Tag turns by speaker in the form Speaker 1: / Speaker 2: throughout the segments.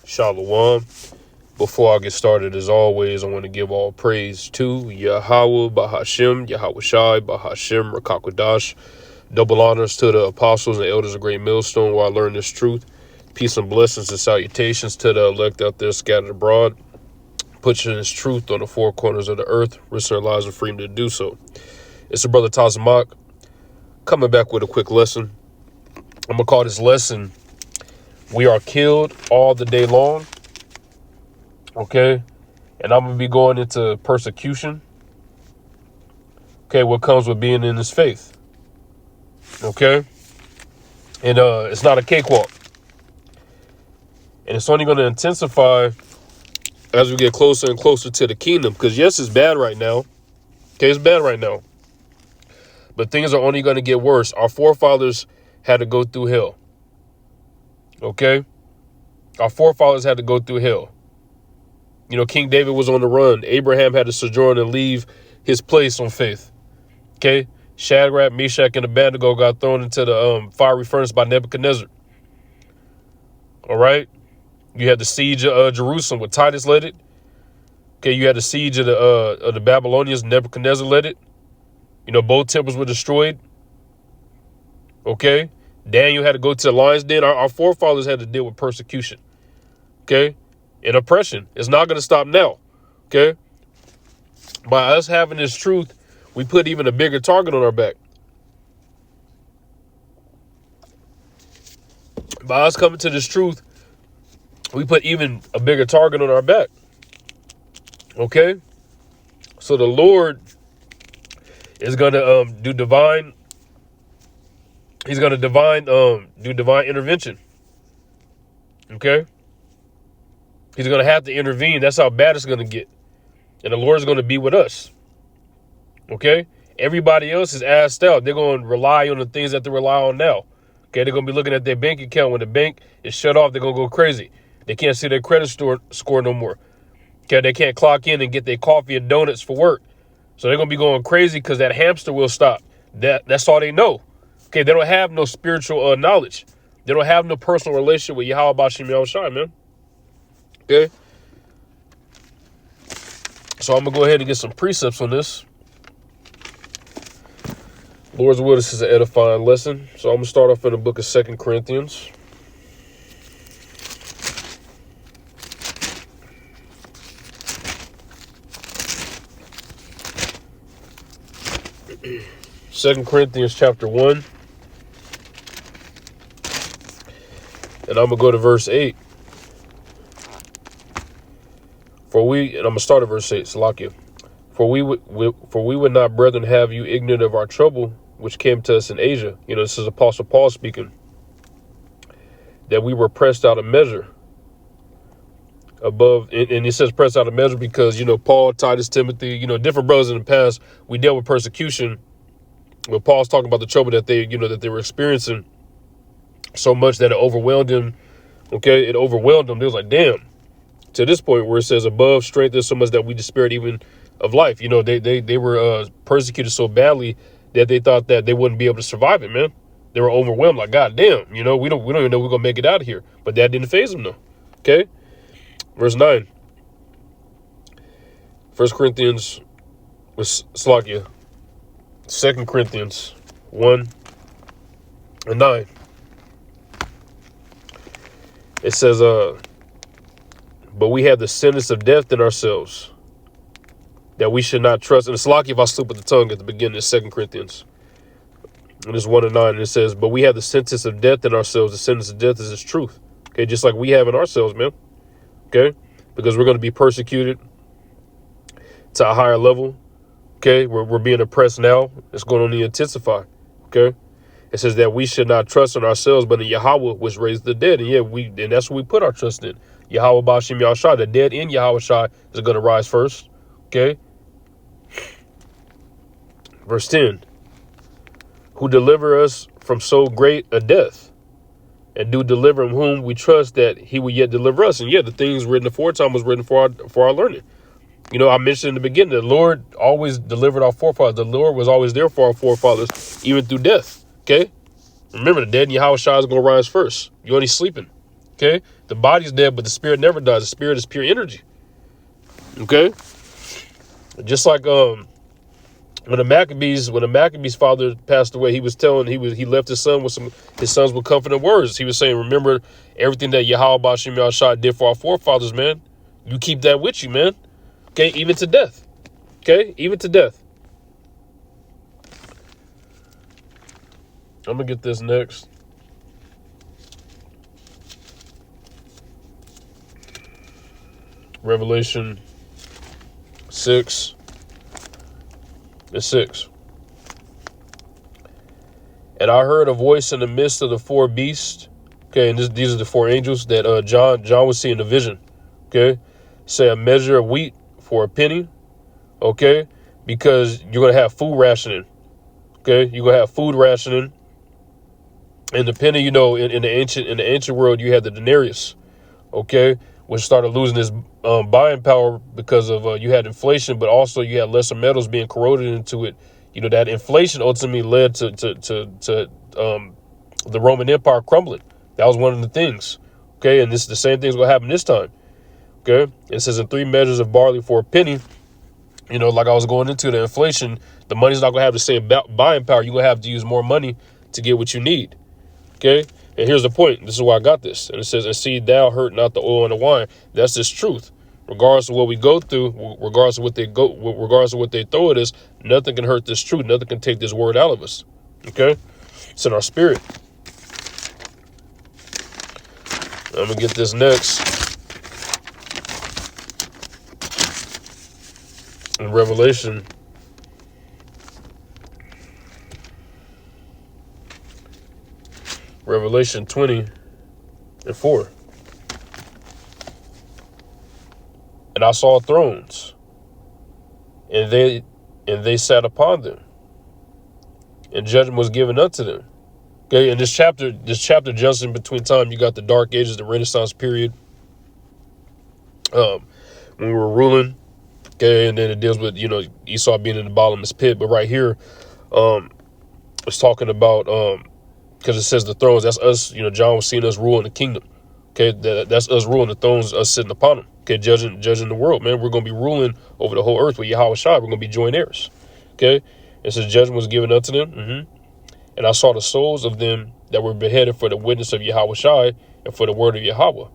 Speaker 1: Shalom. Before I get started, as always, I want to give all praise to Yahweh Bahashem, Yahweh Shai, Bahashem, Rakakwadash. Double honors to the apostles and elders of Great Millstone where I learned this truth. Peace and blessings and salutations to the elect out there scattered abroad. Putting this truth on the four corners of the earth, risking their lives and freedom to do so. It's the brother Tazamak coming back with a quick lesson. I'm going to call this lesson, We Are Killed All the Day Long. Okay, and I'm going to be going into persecution. Okay, what comes with being in this faith. Okay, and it's not a cakewalk. And it's only going to intensify as we get closer and closer to the kingdom. Because yes, it's bad right now. Okay, it's bad right now. But things are only going to get worse. Our forefathers had to go through hell. Okay, our forefathers had to go through hell. You know, King David was on the run. Abraham had to sojourn and leave his place on faith. Okay. Shadrach, Meshach, and Abednego got thrown into the fiery furnace by Nebuchadnezzar. All right. You had the siege of Jerusalem with Titus led it. Okay. You had the siege of the Babylonians. Nebuchadnezzar led it. You know, both temples were destroyed. Okay. Daniel had to go to the lion's den. Our forefathers had to deal with persecution. Okay. And oppression. It's not going to stop now. Okay. By us having this truth, we put even a bigger target on our back. By us coming to this truth, we put even a bigger target on our back. Okay. So the Lord is going to do divine. He's going to do divine intervention. Okay. He's going to have to intervene. That's how bad it's going to get. And the Lord is going to be with us. Okay? Everybody else is asked out. They're going to rely on the things that they rely on now. Okay? They're going to be looking at their bank account. When the bank is shut off, they're going to go crazy. They can't see their credit score no more. Okay? They can't clock in and get their coffee and donuts for work. So they're going to be going crazy because that hamster will stop. That's all they know. Okay? They don't have no spiritual knowledge. They don't have no personal relationship with Yahweh Bashim Yahushai, man. Okay, so I'm going to go ahead and get some precepts on this. Lord's will, this is an edifying lesson. So I'm going to start off in the book of 2 Corinthians. Second Corinthians chapter 1. And I'm going to go to verse 8. And I'm going to start at verse 8, Salakia. For we would not, brethren, have you ignorant of our trouble, which came to us in Asia. You know, this is Apostle Paul speaking. That we were pressed out of measure. And he says pressed out of measure because, you know, Paul, Titus, Timothy, you know, different brothers in the past, we dealt with persecution. When Paul's talking about the trouble that they were experiencing so much that it overwhelmed him. Okay, it overwhelmed them. They was like, damn. To this point where it says above strength is so much that we despaired even of life. You know, they were persecuted so badly that they thought that they wouldn't be able to survive it, man. They were overwhelmed, like, God damn, you know, we don't even know we're gonna make it out of here. But that didn't faze them though. Okay. Verse 9. 1 Corinthians was Slakia. 2 Corinthians 1 and 9. It says, but we have the sentence of death in ourselves, that we should not trust. And it's lucky if I slip with the tongue at the beginning of 2 Corinthians. And it's 1 and 9. And it says, but we have the sentence of death in ourselves. The sentence of death is its truth. Okay, just like we have in ourselves, man. Okay, because we're going to be persecuted to a higher level. Okay, we're being oppressed now. It's going to only intensify. Okay, it says that we should not trust in ourselves, but in Yahweh which raised the dead. And yeah, and that's what we put our trust in. Yahweh Bashim Yahushai, the dead in Yahweh Shai is going to rise first. Okay. Verse 10. Who deliver us from so great a death, and do deliver him whom we trust that he will yet deliver us. And yeah, the things written aforetime was written for our learning. You know, I mentioned in the beginning, the Lord always delivered our forefathers. The Lord was always there for our forefathers, even through death. Okay. Remember, the dead in Yahweh Shai is going to rise first. You're only sleeping. Okay, the body's dead, but the spirit never dies. The spirit is pure energy. Okay, just like when the Maccabees father passed away, he was telling he left his son with his sons with comforting words. He was saying, remember everything that Yahweh Bashim Yahshua did for our forefathers, man. You keep that with you, man. Okay, even to death. Okay, even to death. I'm gonna get this next. Revelation 6 and 6. And I heard a voice in the midst of the four beasts. Okay, and these are the four angels that John was seeing the vision. Okay, say a measure of wheat for a penny. Okay, because you're gonna have food rationing. Okay, you're gonna have food rationing. And the penny, in the ancient world, you had the denarius. Okay, which started losing its buying power because of you had inflation, but also you had lesser metals being corroded into it. That inflation ultimately led to the Roman Empire crumbling. That was one of the things. Okay, and the same thing's gonna happen this time. Okay, it says in 3 measures of barley for a penny. Like I was going into the inflation, the money's not gonna have the same buying power. You're gonna have to use more money to get what you need. Okay, and here's the point. This is why I got this. And it says, and see, thou hurt not the oil and the wine. That's this truth. Regardless of what we go through, regardless of what they throw at us, nothing can hurt this truth. Nothing can take this word out of us. Okay, it's in our spirit. I'm gonna get this next in Revelation. Revelation 20 and 4. And I saw thrones, and they sat upon them, and judgment was given unto them. Okay, and this chapter jumps in between time. You got the Dark Ages, the Renaissance period, when we were ruling. Okay, and then it deals with Esau being in the bottomless pit. But right here, it's talking about because it says the thrones. That's us. John was seeing us ruling the kingdom. Okay, that's us ruling the thrones, us sitting upon them. Okay, judging the world, man. We're going to be ruling over the whole earth with Yahweh Shai. We're going to be joint heirs. Okay, it says judgment was given unto them. And I saw the souls of them that were beheaded for the witness of Yahweh Shai and for the word of Yahweh,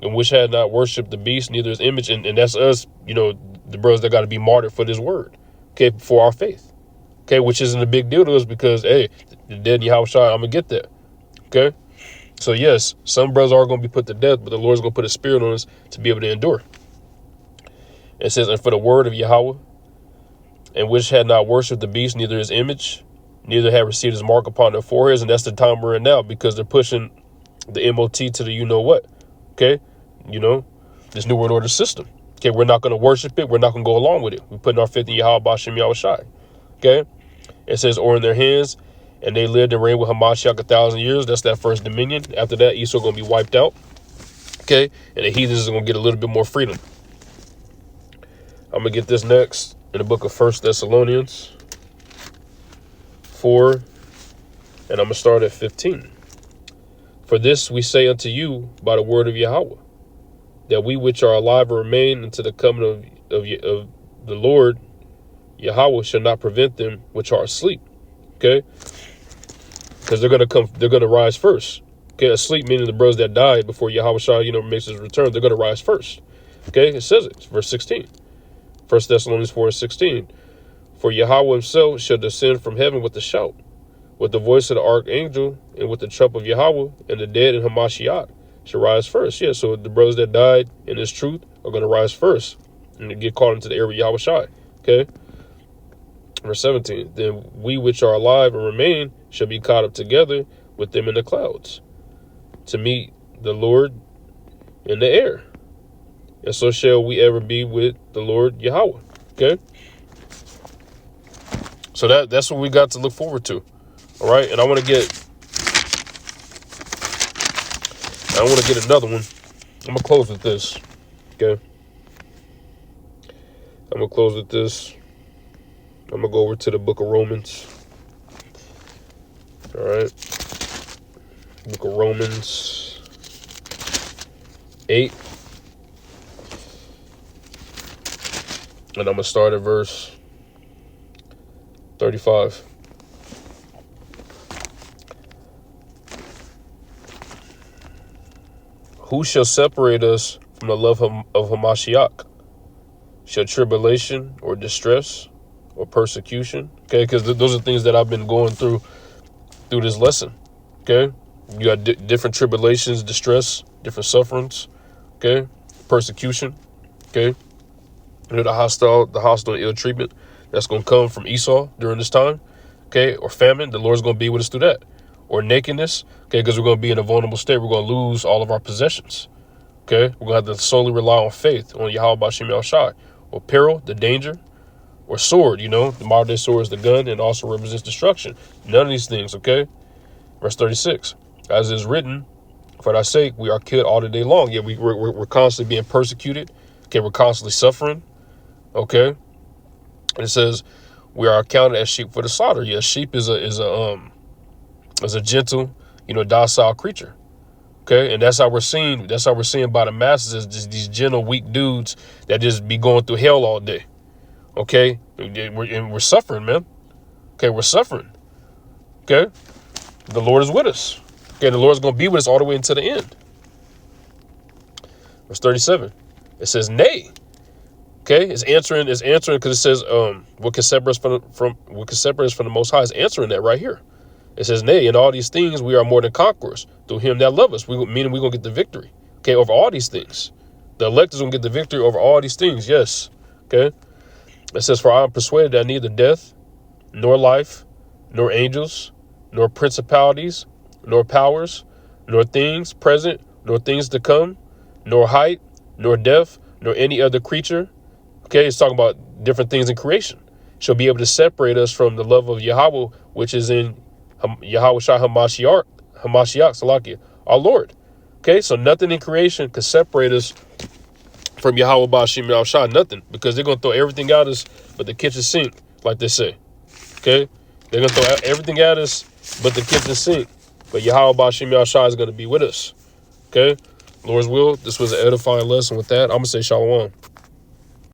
Speaker 1: and which had not worshipped the beast, neither his image. And that's us, the brothers that got to be martyred for this word. Okay, for our faith. Okay, which isn't a big deal to us because, hey, the dead Yahweh Shai, I'm going to get there. Okay? So, yes, some brothers are going to be put to death, but the Lord's going to put a spirit on us to be able to endure. It says, and for the word of Yahweh, and which had not worshipped the beast, neither his image, neither had received his mark upon their foreheads. And that's the time we're in now because they're pushing the MOT to the you-know-what. Okay? This New World Order system. Okay, we're not going to worship it. We're not going to go along with it. We're putting our faith in Yahweh Bashim Yahweh Shai. Okay? It says, or in their hands, and they lived and reigned with Hamashiach 1,000 years. That's that first dominion. After that, Esau going to be wiped out. Okay? And the heathens are going to get a little bit more freedom. I'm going to get this next in the book of 1 Thessalonians 4, and I'm going to start at 15. For this we say unto you by the word of Yahweh, that we which are alive and remain unto the coming of the Lord Yahweh shall not prevent them which are asleep. Okay? Because they're going to rise first. Okay, asleep meaning the brothers that died before Yahweh Shai, makes his return, they're going to rise first. Okay, it says it, verse 16. 1 Thessalonians 4:16. For Yahweh himself shall descend from heaven with a shout, with the voice of the archangel, and with the trump of Yahweh, and the dead in Hamashiach shall rise first. Yeah, so the brothers that died in this truth are going to rise first and get caught into the air of Yahweh Shai. Okay? Verse 17. Then we which are alive and remain shall be caught up together with them in the clouds to meet the Lord in the air. And so shall we ever be with the Lord Yahweh. Okay? So that's what we got to look forward to. All right? And I want to get another one. I'm going to close with this. Okay? I'm going to close with this. I'm going to go over to the book of Romans. All right? Book of Romans. 8. And I'm going to start at verse 35. Who shall separate us from the love of Hamashiach? Shall tribulation or distress or persecution? Okay, because those are things that I've been going through this lesson. Okay, you got different tribulations, distress, different sufferings. Okay, persecution. Okay, you know, the hostile ill treatment that's going to come from Esau during this time. Okay, or famine. The Lord's going to be with us through that. Or nakedness. Okay, because we're going to be in a vulnerable state. We're going to lose all of our possessions. Okay, we're going to have to solely rely on faith, on Yahweh B'Shem Yahushai. Or peril, the danger, or sword, you know, the modern day sword is the gun and also represents destruction. None of these things, okay? Verse 36, as it is written, for thy sake, we are killed all the day long. Yeah, we're constantly being persecuted. Okay, we're constantly suffering. Okay, and it says we are accounted as sheep for the slaughter. Yeah, sheep is a gentle, you know, docile creature. Okay, and that's how we're seen. That's how we're seen by the masses, as just these gentle, weak dudes that just be going through hell all day. Okay, we're suffering, man. Okay, we're suffering. Okay, the Lord is with us. Okay, the Lord's going to be with us all the way until the end. Verse 37. It says, nay. Okay, it's answering because it says, what can separate us from the Most High is answering that right here. It says, nay, in all these things we are more than conquerors through him that love us. Meaning we're going to get the victory. Okay, over all these things. The elect is going to get the victory over all these things. Yes. Okay. It says, for I am persuaded that neither death, nor life, nor angels, nor principalities, nor powers, nor things present, nor things to come, nor height, nor depth, nor any other creature. Okay, it's talking about different things in creation. Shall be able to separate us from the love of Yahweh, which is in Yahweh Shai Hamashiach, Salakia, our Lord. Okay, so nothing in creation could separate us from Yahweh B'Shem Yahushua, nothing, because they're going to throw everything at us but the kitchen sink, like they say. Okay, they're going to throw everything at us but the kitchen sink, but Yahweh B'Shem Yahushua is going to be with us. Okay, Lord's will, this was an edifying lesson. With that, I'm going to say shalom.